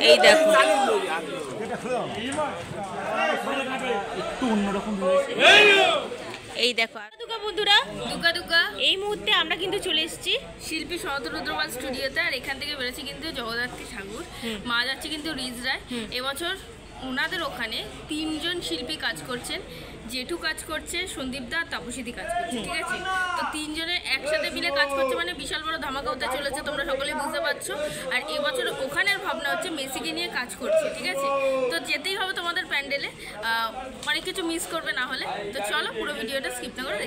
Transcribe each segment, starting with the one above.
এই দেখো একটু অন্যরকম হয়েছে। এই দেখো দুগা বন্ধুরা, দুগা দুগা এই মুহূর্তে আমরা কিন্তু চলে এসেছি শিল্পী শরৎ রুদ্রপাল স্টুডিওতে। আর এখান থেকে বেরোচ্ছে কিন্তু জগদ্ধাত্রী ঠাকুর, মা যাচ্ছে কিন্তু রিজ রায়। এবছর ওনাদের ওখানে 3 জন শিল্পী কাজ করছেন। জেঠু কাজ করছে, সন্দীপ দা, তাপসীদি কাজ করছে, ঠিক আছে? তো 3 জনের একসাথে মিলে কাজ করছে মানে বিশাল বড় ধামাকা হতে চলেছে, তোমরা সকলে বুঝতে পারছো। আর এবছর ওখানের ভাবনা হচ্ছে মেসিকে নিয়ে কাজ করছে, ঠিক আছে? তো যেতেই হবে তোমাদের প্যান্ডেলে, অনেক কিছু মিস করবে না হলে। তো চলো পুরো ভিডিওটা স্কিপ না করে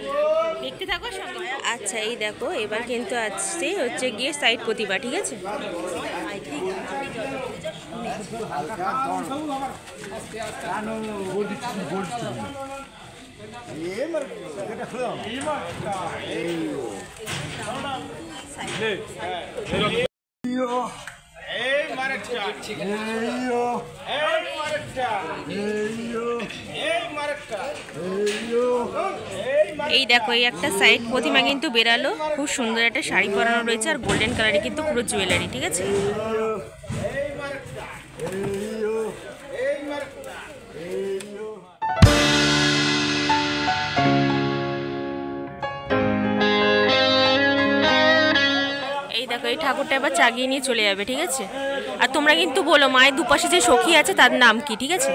দেখতে থাকো সঙ্গে। আচ্ছা এই দেখো এবার কিন্তু আসছে হচ্ছে গিয়ে সাইড প্রতিভা, ঠিক আছে? এই দেখো এই একটা সাইড প্রতিমা কিন্তু বেরালো, খুব সুন্দর একটা শাড়ি পরানো রয়েছে আর গোল্ডেন কালারে কিন্তু পুরো জুয়েলারি, ঠিক আছে? এই দেখো এই ঠাকুরটা এবার চাগিয়ে নিয়ে চলে যাবে, ঠিক আছে? আর তোমরা কিন্তু বলো মায়ের দুপাশে যে সখী আছে তার নাম কি, ঠিক আছে?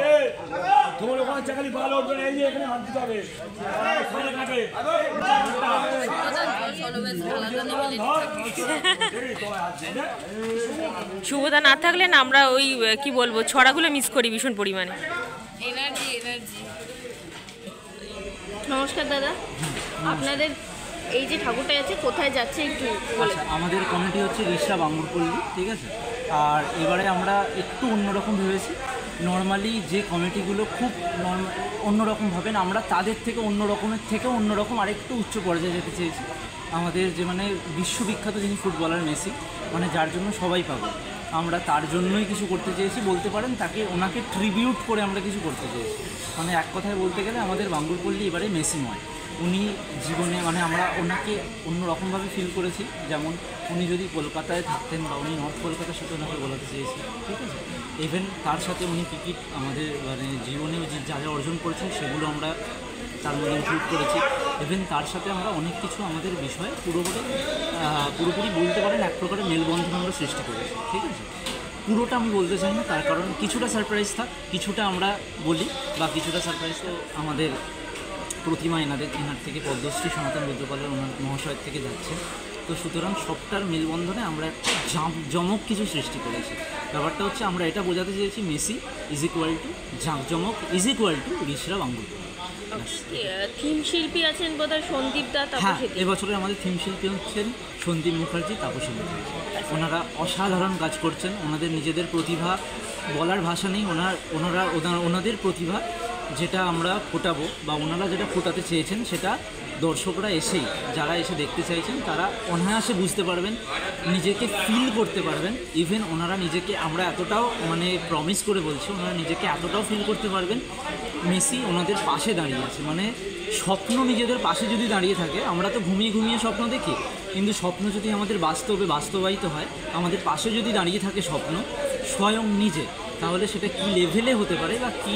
শুভদা না থাকলে না আমরা ওই কি বলবো ছড়াগুলো মিস করি ভীষণ পরিমাণে। এনার্জি। নমস্কার দাদা, আপনাদের এই যে ঠাকুরটা আছে কোথায় যাচ্ছে একটু বলে। আমাদের কমিটি হচ্ছে রিসরা বাঙ্গুরপল্লী, ঠিক আছে? আর এবারে আমরা একটু অন্যরকম ভেবেছি। নর্মালি যে কমিটিগুলো খুব অন্যরকম ভাবেন, আমরা তাদের থেকে অন্যরকম আরেকটু উচ্চ পর্যায়ে যেতে চেয়েছি। আমাদের যে মানে বিশ্ববিখ্যাত যিনি ফুটবলার মেসি, মানে যার জন্য সবাই পাবো, আমরা তার জন্যই কিছু করতে চেয়েছি বলতে পারেন। ওনাকে ট্রিবিউট করে আমরা কিছু করতে চেয়েছি। মানে এক কথায় বলতে গেলে আমাদের বাঙ্গুরপল্লী এবারে মেসিময়। উনি জীবনে মানে আমরা ওনাকে অন্যরকমভাবে ফিল করেছি। যেমন উনি যদি কলকাতায় থাকতেন বা উনি নর্থ কলকাতার সাথে ওনাকে বলাতে চেয়েছি, ঠিক আছে? ইভেন তার সাথে উনি ক্রিকেট আমাদের মানে জীবনেও যে যা যা অর্জন করেছেন সেগুলো আমরা তার মধ্যে ইনক্লুড করেছি। ইভেন তার সাথে আমরা অনেক কিছু আমাদের বিষয়ে পুরোপুরি বলতে পারেন এক প্রকারের মেলবন্ধন আমরা সৃষ্টি করেছি, ঠিক আছে? পুরোটা আমি বলতে চাই না, তার কারণ কিছুটা সারপ্রাইজ থাক, কিছুটা আমরা বলি, বা কিছুটা সারপ্রাইজ তো আমাদের প্রতিমা এনার থেকে পদ্মশ্রী সনাতন রুদ্রপালের মহাশয়ের থেকে যাচ্ছে। তো সুতরাং সবটার মেলবন্ধনে আমরা একটা জাঁকজমক কিছু সৃষ্টি করেছি। ব্যাপারটা হচ্ছে আমরা এটা বোঝাতে চেয়েছি মেসি ইজ ইকুয়াল টু জাঁকজমক ইজ ইকুয়াল টু রিসরা বাঙ্গুরপল্লী। থিম শিল্পী আছেন বোধহয় সন্দীপ দা, হ্যাঁ, এবছরে আমাদের থিম শিল্পী হচ্ছেন সন্দীপ মুখার্জি, তাপসী মুখার্জি। ওনারা অসাধারণ কাজ করছেন। ওনাদের নিজেদের প্রতিভা বলার ভাষা নেই। ওনাদের প্রতিভা যেটা আমরা ফোটাবো বা ওনারা যেটা ফোটাতে চেয়েছেন সেটা দর্শকরা যারা এসে দেখতে চাইছেন তারা অনায়াসে বুঝতে পারবেন, নিজেকে ফিল করতে পারবেন। ইভেন ওনারা নিজেকে, আমরা এতটাও মানে প্রমিস করে বলছি, ওনারা নিজেকে এতটাও ফিল করতে পারবেন মেসি ওনাদের পাশে দাঁড়িয়ে আছে। মানে স্বপ্ন নিজেদের পাশে যদি দাঁড়িয়ে থাকে, আমরা তো ঘুমিয়ে স্বপ্ন দেখি, কিন্তু স্বপ্ন যদি আমাদের বাস্তবায়িত হয়, আমাদের পাশে যদি দাঁড়িয়ে থাকে স্বপ্ন স্বয়ং নিজে, তাহলে সেটা কী লেভেলে হতে পারে বা কী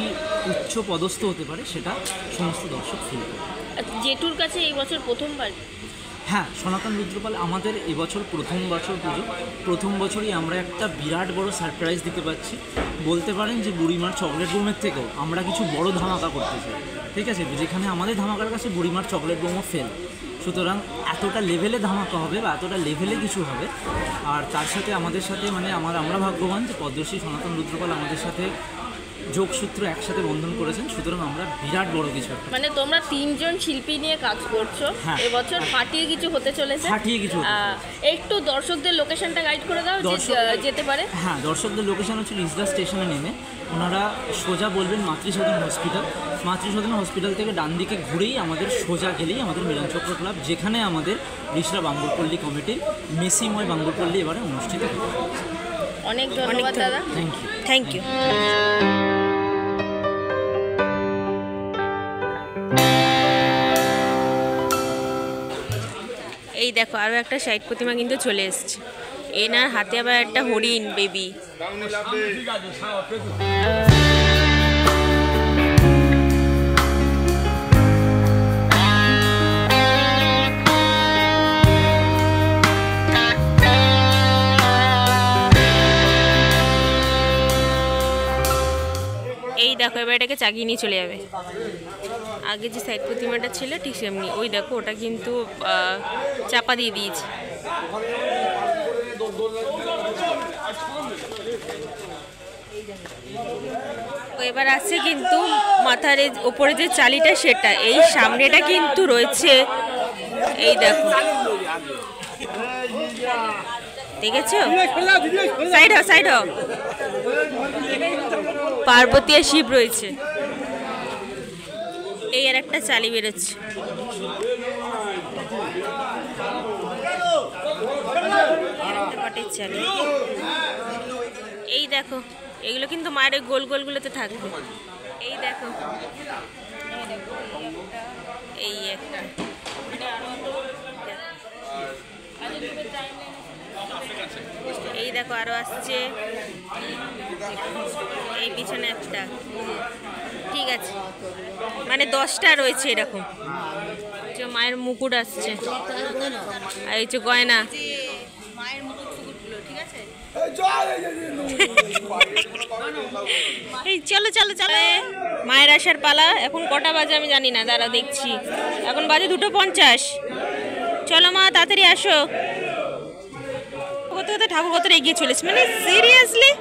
উচ্চ পদস্থ হতে পারে সেটা সমস্ত দর্শক ফিল করে। জেঠুর কাছে এই বছর প্রথমবার, হ্যাঁ, সনাতন রুদ্রপাল আমাদের এবছর প্রথম বছরই আমরা একটা বিরাট বড় সারপ্রাইজ দিতে পারছি। বলতে পারেন যে বুড়িমার চকলেট বোমের থেকেও আমরা কিছু বড় ধামাকা করতে চাই, ঠিক আছে? যেখানে আমাদের ধামাকার কাছে বুড়িমার চকলেট বোমও ফেল। সুতরাং এতটা লেভেলে ধামাকা হবে বা এতটা লেভেলে কিছু হবে। আর তার সাথে আমাদের সাথে মানে আমরা ভাগ্যবান যে পদ্মশ্রী সনাতন রুদ্রপাল আমাদের সাথে যোগসূত্র একসাথে বন্ধন করেছেন। সুতরাং আমরা বিরাট বড় কিছু, মানে তোমরা 3 জন শিল্পী নিয়ে কাজ করছো এবছর, ফাটিয়ে কিছু হতে চলেছে। একটু দর্শকদের লোকেশনটা গাইড করে দাও যেতে পারে। হ্যাঁ, দর্শকদের লোকেশন হচ্ছে রিজদা স্টেশনে নেমে ওনারা সোজা বলবেন মাতৃসদন হসপিটাল থেকে ডান দিকে ঘুরেই আমাদের সোজা গেলেই আমাদের মিলনচক্র ক্লাব, যেখানে আমাদের রিসরা বাঙ্গুরপল্লী কমিটির মেসিময় বাঙ্গুরপল্লী এবারে অনুষ্ঠিত হবে। অনেক ধন্যবাদ দাদা, থ্যাংক ইউ। এই দেখো আরও একটা সাইড প্রতিমা কিন্তু চলে এসছে। এনার হাতে আবার একটা হরিণ বেবি। এই দেখো এবার এটাকে চাগিয়ে নিয়ে চলে যাবে। আগে যে সাইড প্রতিমাটা ছিল ঠিক সেমনি, ওই দেখো ওটা কিন্তু চাপা দিয়ে দিয়েছে। এবার আছে কিন্তু মাথার ওপরে যে চালিটা সেটা, এই সামনেটা কিন্তু রয়েছে, এই দেখো দেখেছো, সাইড হও সাইড হও, পার্বতী আর শিব রয়েছে। এই আর একটা চালি বেরোচ্ছে। পাটের চালি, এই দেখো এগুলো কিন্তু মায়ের গোল গোলগুলোতে থাকবে। এই দেখো এই একটা, এই দেখো আরো আসছে, এই পিছনে একটা, ঠিক আছে মানে 10টা রয়েছে এরকম। মায়ের মুকুট আসছে, আর এই যে গয়না, মায়ের মুকুট ফুকুটগুলো, ঠিক আছে। এই চলো চলো চলো, মায়ের আসার পালা। এখন কটা বাজে আমি জানি না, দাঁড়া দেখছি, এখন বাজে 2:50। চলো মা তাড়াতাড়ি আসো। কত কত ঠাকুর কত এগিয়ে চলেছে, মানে সিরিয়াসলি।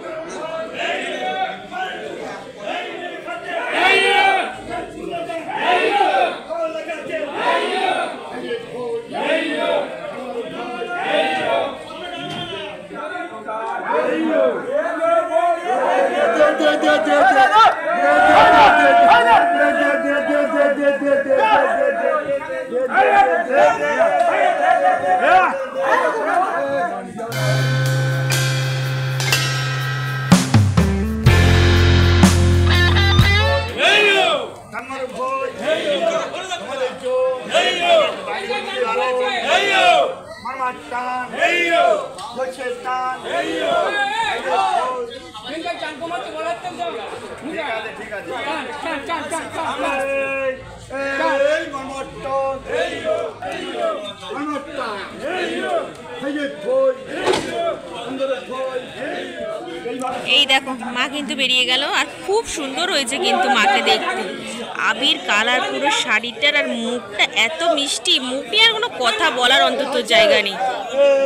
এই দেখো মা কিন্তু বেরিয়ে গেল, আর খুব সুন্দর হয়েছে কিন্তু মাকে দেখতে। আবির কালার পুরো শাড়িটার, আর মুখটা এত মিষ্টি, মুখ নিয়ে আর কোনো কথা বলার অন্তত জায়গা নেই।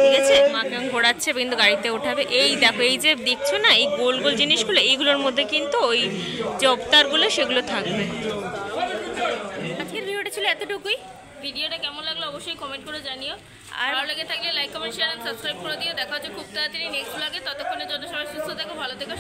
ঠিক আছে, মাকে ঘোরাচ্ছে কিন্তু গাড়িতে ওঠাবে। এই দেখো এই যে দেখছো না এই গোল গোল জিনিসগুলো, এইগুলোর মধ্যে কিন্তু ওই যে অবতারগুলো সেগুলো থাকবে। আজকের ভিডিওটা ছিল এতটুকুই। ভিডিওটা কেমন লাগলো অবশ্যই কমেন্ট করে জানিও, আর ভালো লেগে থাকলে like comment share and subscribe করে দিও। দেখা হচ্ছে খুব তাড়াতাড়ি নেক্সট ব্লগে। ততক্ষণের জন্য সবাই সুস্থ থেকো, ভালো থেকো।